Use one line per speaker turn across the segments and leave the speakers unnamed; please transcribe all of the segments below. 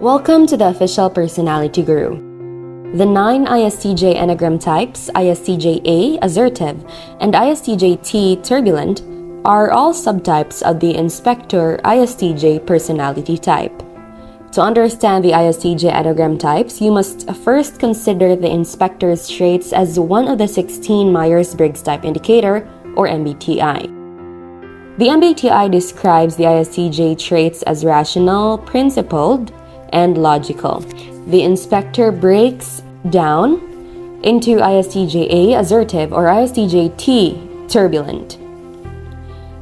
Welcome to the official Personality Guru. The 9 ISTJ Enneagram types, ISTJ-A, assertive, and ISTJ-T, turbulent, are all subtypes of the Inspector ISTJ personality type. To understand the ISTJ Enneagram types, you must first consider the Inspector's traits as one of the 16 Myers-Briggs Type Indicator, or MBTI. The MBTI describes the ISTJ traits as rational, principled, and logical. The Inspector breaks down into ISTJ-A, assertive, or ISTJ-T, turbulent.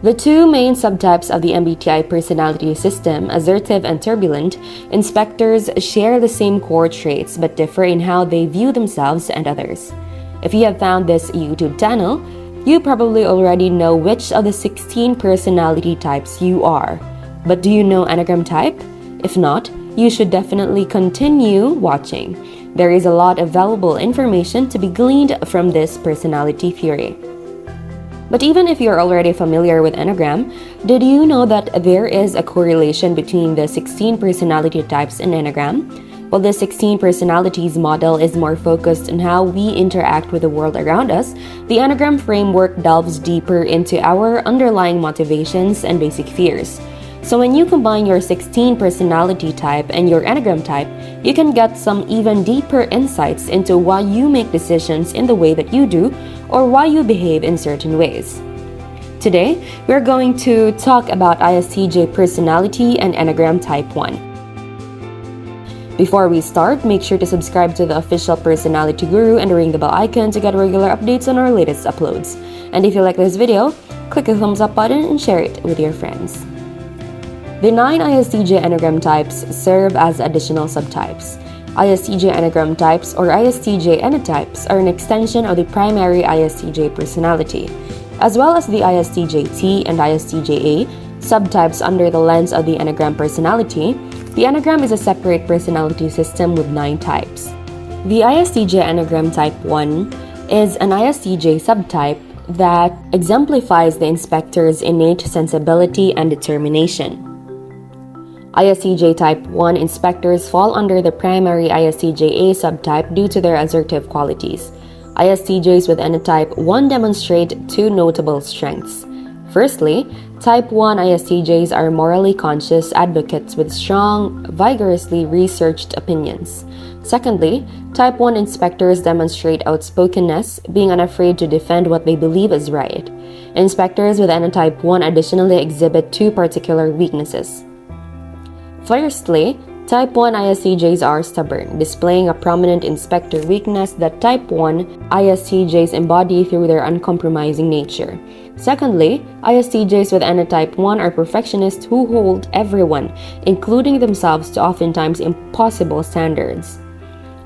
The two main subtypes of the MBTI personality system, assertive and turbulent, inspectors share the same core traits but differ in how they view themselves and others. If you have found this YouTube channel, you probably already know which of the 16 personality types you are. But do you know Enneagram type? If not, you should definitely continue watching. There is a lot of valuable information to be gleaned from this personality theory. But even if you're already familiar with Enneagram, did you know that there is a correlation between the 16 personality types in Enneagram? While the 16 personalities model is more focused on how we interact with the world around us, the Enneagram framework delves deeper into our underlying motivations and basic fears. So when you combine your 16 personality type and your Enneagram type, you can get some even deeper insights into why you make decisions in the way that you do or why you behave in certain ways. Today, we're going to talk about ISTJ personality and Enneagram type 1. Before we start, make sure to subscribe to the official Personality Guru and ring the bell icon to get regular updates on our latest uploads. And if you like this video, click the thumbs up button and share it with your friends. The 9 ISTJ Enneagram types serve as additional subtypes. ISTJ Enneagram types or ISTJ Enneatypes are an extension of the primary ISTJ personality, as well as the ISTJ-T and ISTJ-A subtypes under the lens of the Enneagram personality. The Enneagram is a separate personality system with 9 types. The ISTJ Enneagram type 1 is an ISTJ subtype that exemplifies the inspector's innate sensibility and determination. ISTJ type 1 inspectors fall under the primary ISTJ-A subtype due to their assertive qualities. ISTJs with Enneatype 1 demonstrate two notable strengths. Firstly, type 1 ISTJs are morally conscious advocates with strong, vigorously researched opinions. Secondly, type 1 inspectors demonstrate outspokenness, being unafraid to defend what they believe is right. Inspectors with Enneatype 1 additionally exhibit two particular weaknesses. Firstly, type 1 ISTJs are stubborn, displaying a prominent inspector weakness that type 1 ISTJs embody through their uncompromising nature. Secondly, ISTJs with Enneatype 1 are perfectionists who hold everyone, including themselves, to oftentimes impossible standards.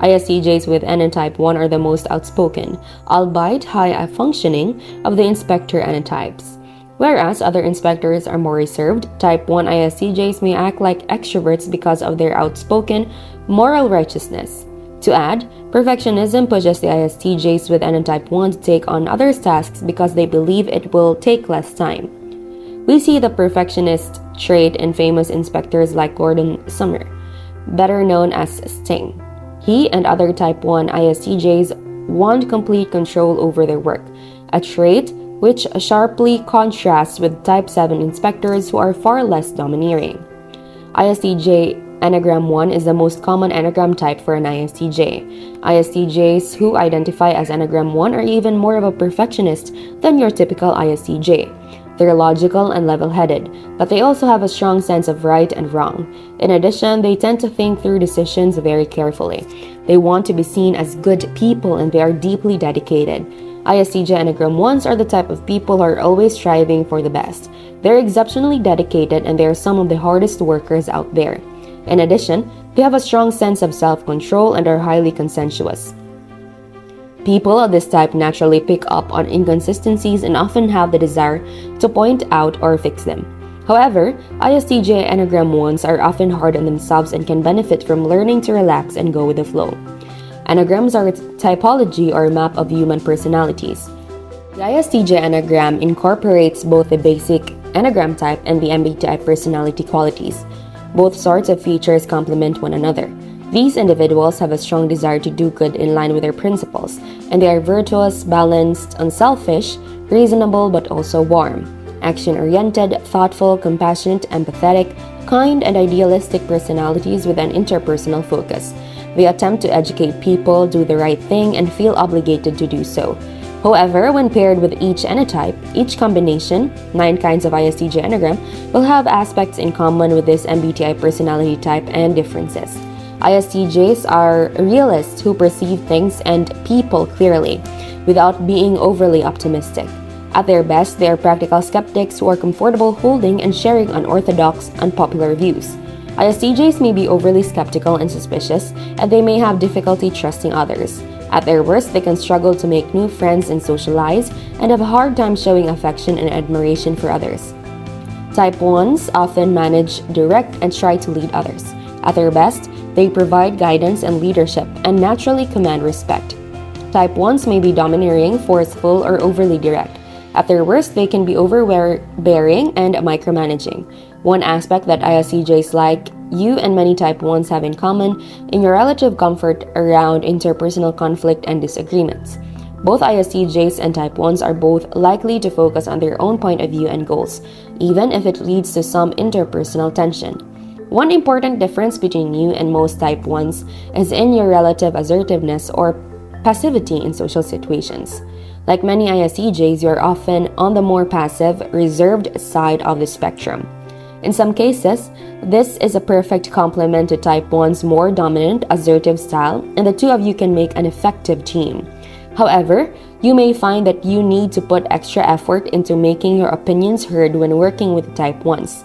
ISTJs with Enneatype 1 are the most outspoken, albeit high-functioning, of the inspector Enneatypes. Whereas other inspectors are more reserved, type 1 ISTJs may act like extroverts because of their outspoken moral righteousness. To add, perfectionism pushes the ISTJs with Enneatype 1 to take on others' tasks because they believe it will take less time. We see the perfectionist trait in famous inspectors like Gordon Sumner, better known as Sting. He and other type 1 ISTJs want complete control over their work, a trait which sharply contrasts with type 7 inspectors who are far less domineering. ISTJ Enneagram 1 is the most common Enneagram type for an ISTJ. ISTJs who identify as Enneagram 1 are even more of a perfectionist than your typical ISTJ. They're logical and level-headed, but they also have a strong sense of right and wrong. In addition, they tend to think through decisions very carefully. They want to be seen as good people and they are deeply dedicated. ISTJ Enneagram 1s are the type of people who are always striving for the best. They're exceptionally dedicated and they are some of the hardest workers out there. In addition, they have a strong sense of self-control and are highly conscientious. People of this type naturally pick up on inconsistencies and often have the desire to point out or fix them. However, ISTJ Enneagram 1s are often hard on themselves and can benefit from learning to relax and go with the flow. Enneagrams are a typology or map of human personalities. The ISTJ Enneagram incorporates both the basic Enneagram type and the MBTI personality qualities. Both sorts of features complement one another. These individuals have a strong desire to do good in line with their principles, and they are virtuous, balanced, unselfish, reasonable but also warm, action-oriented, thoughtful, compassionate, empathetic, kind, and idealistic personalities with an interpersonal focus. They attempt to educate people, do the right thing, and feel obligated to do so. However, when paired with each enneatype, each combination, 9 kinds of ISTJ Enneagram, will have aspects in common with this MBTI personality type and differences. ISTJs are realists who perceive things and people clearly, without being overly optimistic. At their best, they are practical skeptics who are comfortable holding and sharing unorthodox, unpopular views. ISTJs may be overly skeptical and suspicious, and they may have difficulty trusting others. At their worst, they can struggle to make new friends and socialize, and have a hard time showing affection and admiration for others. Type 1s often manage, direct, and try to lead others. At their best, they provide guidance and leadership, and naturally command respect. Type 1s may be domineering, forceful, or overly direct. At their worst, they can be overbearing and micromanaging. One aspect that ISTJs like you and many Type 1s have in common in your relative comfort around interpersonal conflict and disagreements. Both ISTJs and Type 1s are both likely to focus on their own point of view and goals, even if it leads to some interpersonal tension. One important difference between you and most Type 1s is in your relative assertiveness or passivity in social situations. Like many ISTJs, you are often on the more passive, reserved side of the spectrum. In some cases, this is a perfect complement to Type 1's more dominant, assertive style, and the two of you can make an effective team. However, you may find that you need to put extra effort into making your opinions heard when working with Type 1s.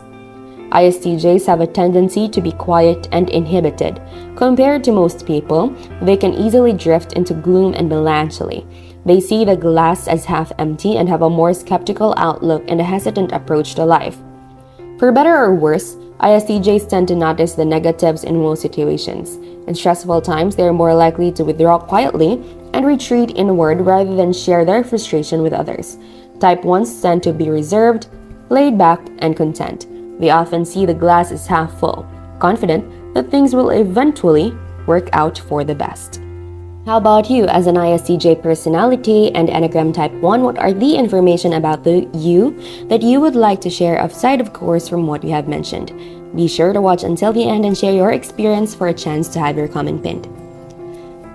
ISTJs have a tendency to be quiet and inhibited. Compared to most people, they can easily drift into gloom and melancholy. They see the glass as half empty and have a more skeptical outlook and a hesitant approach to life. For better or worse, ISTJs tend to notice the negatives in most situations. In stressful times, they are more likely to withdraw quietly and retreat inward rather than share their frustration with others. Type 1s tend to be reserved, laid back, and content. They often see the glass as half full, confident that things will eventually work out for the best. How about you as an ISTJ personality and Enneagram Type 1? What are the information about the you that you would like to share aside, of course, from what we have mentioned? Be sure to watch until the end and share your experience for a chance to have your comment pinned.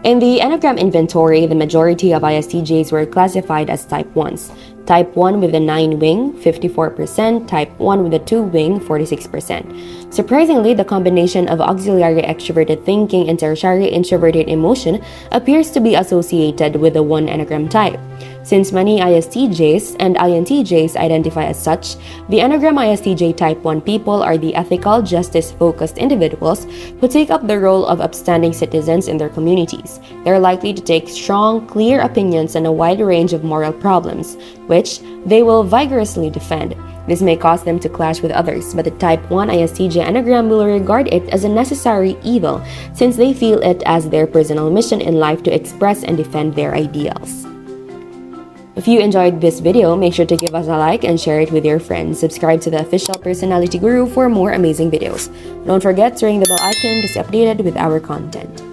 In the Enneagram inventory, the majority of ISTJs were classified as Type 1s. Type 1 with a 9 wing, 54%, Type 1 with a 2 wing, 46%. Surprisingly, the combination of auxiliary extroverted thinking and tertiary introverted emotion appears to be associated with the 1 Enneagram type. Since many ISTJs and INTJs identify as such, the Enneagram ISTJ Type 1 people are the ethical, justice-focused individuals who take up the role of upstanding citizens in their communities. They are likely to take strong, clear opinions on a wide range of moral problems, which they will vigorously defend. This may cause them to clash with others, but the Type 1 ISTJ Enneagram will regard it as a necessary evil since they feel it as their personal mission in life to express and defend their ideals. If you enjoyed this video, make sure to give us a like and share it with your friends. Subscribe to the official Personality Guru for more amazing videos. Don't forget to ring the bell icon to stay updated with our content.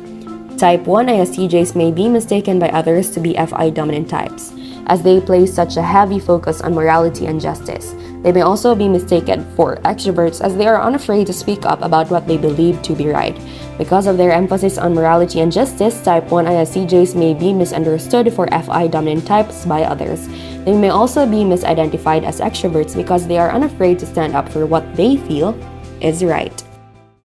Type 1 ISTJs may be mistaken by others to be FI dominant types, as they place such a heavy focus on morality and justice. They may also be mistaken for extroverts as they are unafraid to speak up about what they believe to be right. Because of their emphasis on morality and justice, Type 1 ISTJs may be misunderstood for FI dominant types by others. They may also be misidentified as extroverts because they are unafraid to stand up for what they feel is right.